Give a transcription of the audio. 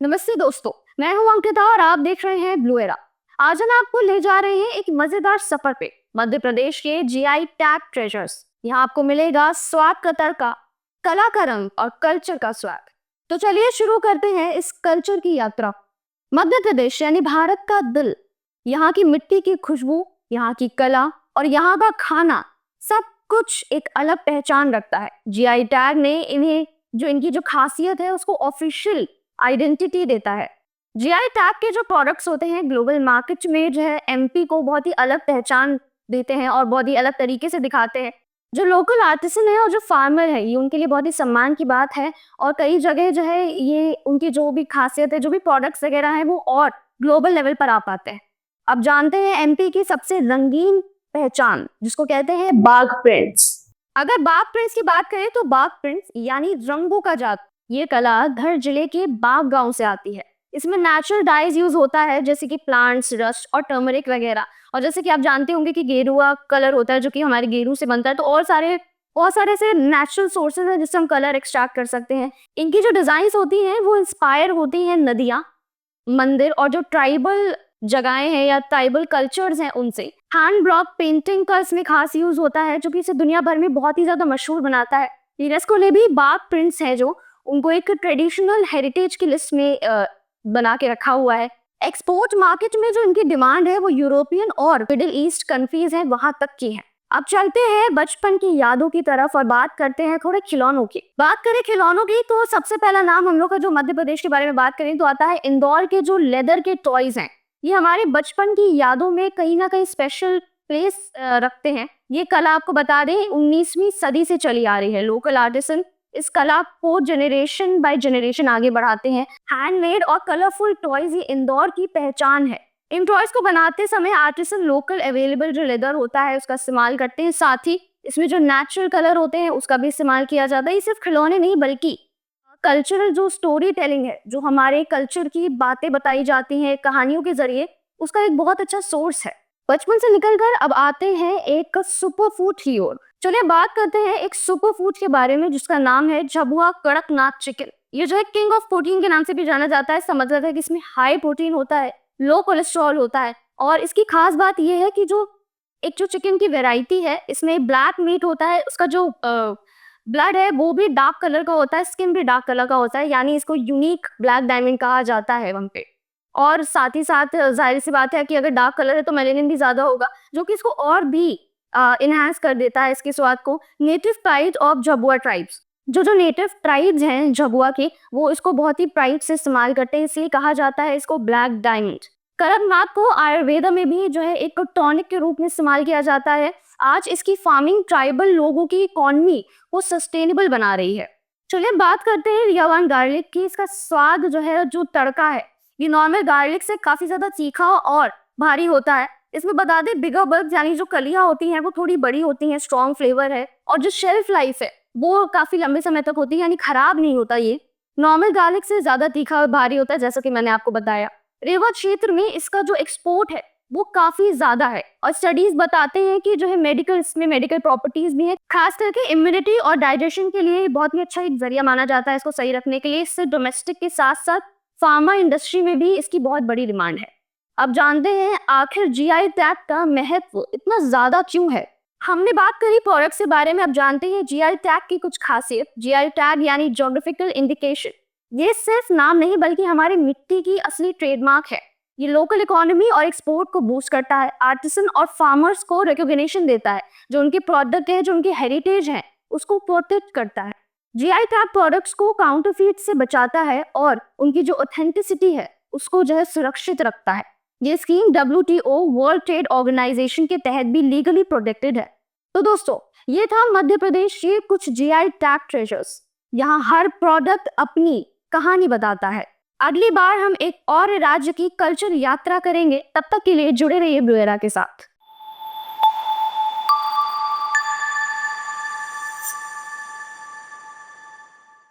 नमस्ते दोस्तों, मैं हूं अंकिता और आप देख रहे हैं ब्लू एरा। आज हम आपको ले जा रहे हैं एक मजेदार सफर पे मध्य प्रदेश के जीआई टैग ट्रेजर्स। यहाँ आपको मिलेगा स्वाद का तड़का, कला का रंग और कल्चर का स्वाद। तो चलिए शुरू करते हैं इस कल्चर की यात्रा। मध्य प्रदेश यानी भारत का दिल, यहाँ की मिट्टी की खुशबू, यहाँ की कला और यहाँ का खाना, सब कुछ एक अलग पहचान रखता है। जीआई टैग ने इनकी जो खासियत है उसको ऑफिशियल आइडेंटिटी देता है। जीआई टैग के जो प्रोडक्ट्स होते हैं ग्लोबल मार्केट में जो है एमपी को बहुत ही अलग पहचान देते हैं और बहुत ही अलग तरीके से दिखाते हैं। जो लोकल आर्टिसन है और जो फार्मर है, ये उनके लिए बहुत ही सम्मान की बात है। और कई जगह जो है ये उनकी जो भी खासियत है, जो भी प्रोडक्ट्स वगैरह है, वो और ग्लोबल लेवल पर आ पाते हैं। अब जानते हैं एमपी की सबसे रंगीन पहचान, जिसको कहते हैं बाघ प्रिंट्स। अगर बाघ प्रिंट्स की बात करें तो बाघ प्रिंट्स यानी रंगों का जादू, ये कला धर जिले के बाघ गांव से आती है। इसमें नेचुरल डाइज यूज होता है, जैसे कि प्लांट्स, रस्ट और टर्मरिक वगैरह। और जैसे कि आप जानते होंगे कि गेरुआ कलर होता है जो कि हमारे गेरू से बनता है, तो और बहुत सारे ऐसे नेचुरल सोर्सेज हैं जिससे हम कलर एक्सट्रैक्ट कर सकते हैं। इनकी जो डिजाइन्स होती हैं वो इंस्पायर होती हैं नदियां, मंदिर और जो ट्राइबल जगहें हैं या ट्राइबल कल्चर्स हैं उनसे। हैंड ब्लॉक पेंटिंग का इसमें खास यूज होता है, जो कि इसे दुनिया भर में बहुत ही ज्यादा मशहूर बनाता है। यूनेस्को ने भी बाघ प्रिंट्स हैं जो उनको एक ट्रेडिशनल हेरिटेज की लिस्ट में बना के रखा हुआ है। एक्सपोर्ट मार्केट में जो इनकी डिमांड है वो यूरोपियन और मिडिल ईस्ट कंट्रीज है, वहां तक की है। अब चलते हैं बचपन की यादों की तरफ और बात करते हैं थोड़े खिलौनों की। बात करें खिलौनों की तो सबसे पहला नाम हम लोग का जो मध्य प्रदेश के बारे में बात करें तो आता है इंदौर के जो लेदर के टॉयज हैं। ये हमारे बचपन की यादों में कहीं ना कहीं स्पेशल प्लेस रखते हैं। ये कला आपको बता दें 19वीं सदी से चली आ रही है। लोकल आर्टिसन इस कला को जनरेशन बाय जनरेशन आगे बढ़ाते हैं। हैंडमेड और कलरफुल टॉयज ये इंदौर की पहचान है। इन टॉयज को बनाते समय आर्टिसन लोकल अवेलेबल जो लेदर होता है उसका इस्तेमाल करते हैं, साथ ही इसमें जो नेचुरल कलर होते हैं उसका भी इस्तेमाल किया जाता है। ये सिर्फ खिलौने नहीं बल्कि कल्चरल जो स्टोरी टेलिंग है, जो हमारे कल्चर की बातें बताई जाती हैं कहानियों के जरिए, उसका एक बहुत अच्छा सोर्स है। बचपन से निकलकर अब आते हैं एक सुपर फूड की ओर। चलिए बात करते हैं एक सुपर फूड के बारे में जिसका नाम है झबुआ कड़कनाथ चिकन। ये जो है किंग ऑफ प्रोटीन के नाम से भी जाना जाता है। इसका मतलब है कि इसमें हाई प्रोटीन होता है, लो कोलेस्ट्रॉल होता है। और इसकी खास बात यह है कि जो चिकन की वेराइटी है, इसमें ब्लैक मीट होता है, उसका जो ब्लड है वो भी डार्क कलर का होता है, स्किन भी डार्क कलर का होता है, यानी इसको यूनिक ब्लैक डायमंड कहा जाता है वहाँ पे। और साथ ही साथ जाहिर सी बात है कि अगर डार्क कलर है तो मेलेनिन भी ज्यादा होगा, जो कि इसको और भी इनहांस कर देता है इसके स्वाद को। Native pride of Jhabua tribes, जो नेटिव ट्राइब्स हैं झबुआ के, वो इसको बहुत ही प्राइड से इस्तेमाल करते हैं, इसलिए कहा जाता है इसको ब्लैक डायमंड। कड़कनाथ को आयुर्वेदा में भी जो है एक टॉनिक के रूप में इस्तेमाल किया जाता है। आज इसकी फार्मिंग ट्राइबल लोगों की इकोनॉमी को सस्टेनेबल बना रही है। चलिए बात करते हैं रियावान गार्लिक की। इसका स्वाद जो है, जो तड़का है, ये नॉर्मल गार्लिक से काफी ज्यादा तीखा और भारी होता है। इसमें बता दें बिगर बल्ब यानी जो कलियां होती हैं वो थोड़ी बड़ी होती हैं, स्ट्रॉन्ग फ्लेवर है और जो शेल्फ लाइफ है वो काफी लंबे समय तक होती है, यानी खराब नहीं होता। ये नॉर्मल गार्लिक से ज्यादा तीखा और भारी होता है, जैसा कि मैंने आपको बताया। रेवा क्षेत्र में इसका जो एक्सपोर्ट है वो काफी ज्यादा है और स्टडीज बताते हैं कि जो है इसमें मेडिकल प्रॉपर्टीज भी है, खास करके इम्यूनिटी और डाइजेशन के लिए बहुत ही अच्छा एक जरिया माना जाता है इसको सही रखने के लिए। इससे डोमेस्टिक के साथ साथ फार्मा इंडस्ट्री में भी इसकी बहुत बड़ी डिमांड है। अब जानते हैं आखिर जीआई टैग का महत्व इतना ज्यादा क्यों है। हमने बात करी प्रोडक्ट के बारे में, अब जानते हैं जीआई टैग की कुछ खासियत। जीआई टैग यानी ज्योग्राफिकल इंडिकेशन, ये सिर्फ नाम नहीं बल्कि हमारी मिट्टी की असली ट्रेडमार्क है। ये लोकल इकोनॉमी और एक्सपोर्ट को बूस्ट करता है, आर्टिसन और फार्मर्स को रिकॉग्निशन देता है, जो उनके प्रोडक्ट है, जो उनके हेरिटेज है, उसको प्रोटेक्ट करता है। जीआई टैग प्रोडक्ट्स को काउंटरफीट से बचाता है और उनकी जो ऑथेंटिसिटी है उसको जो है सुरक्षित रखता है। ये scheme WTO world trade organisation के तहत भी लीगली प्रोटेक्टेड है। तो दोस्तों, ये था मध्य प्रदेश के कुछ जीआई टैग ट्रेजर्स। यहाँ हर प्रोडक्ट अपनी कहानी बताता है। अगली बार हम एक और राज्य की कल्चर यात्रा करेंगे, तब तक के लिए जुड़े रहिए ब्लू एरा के साथ।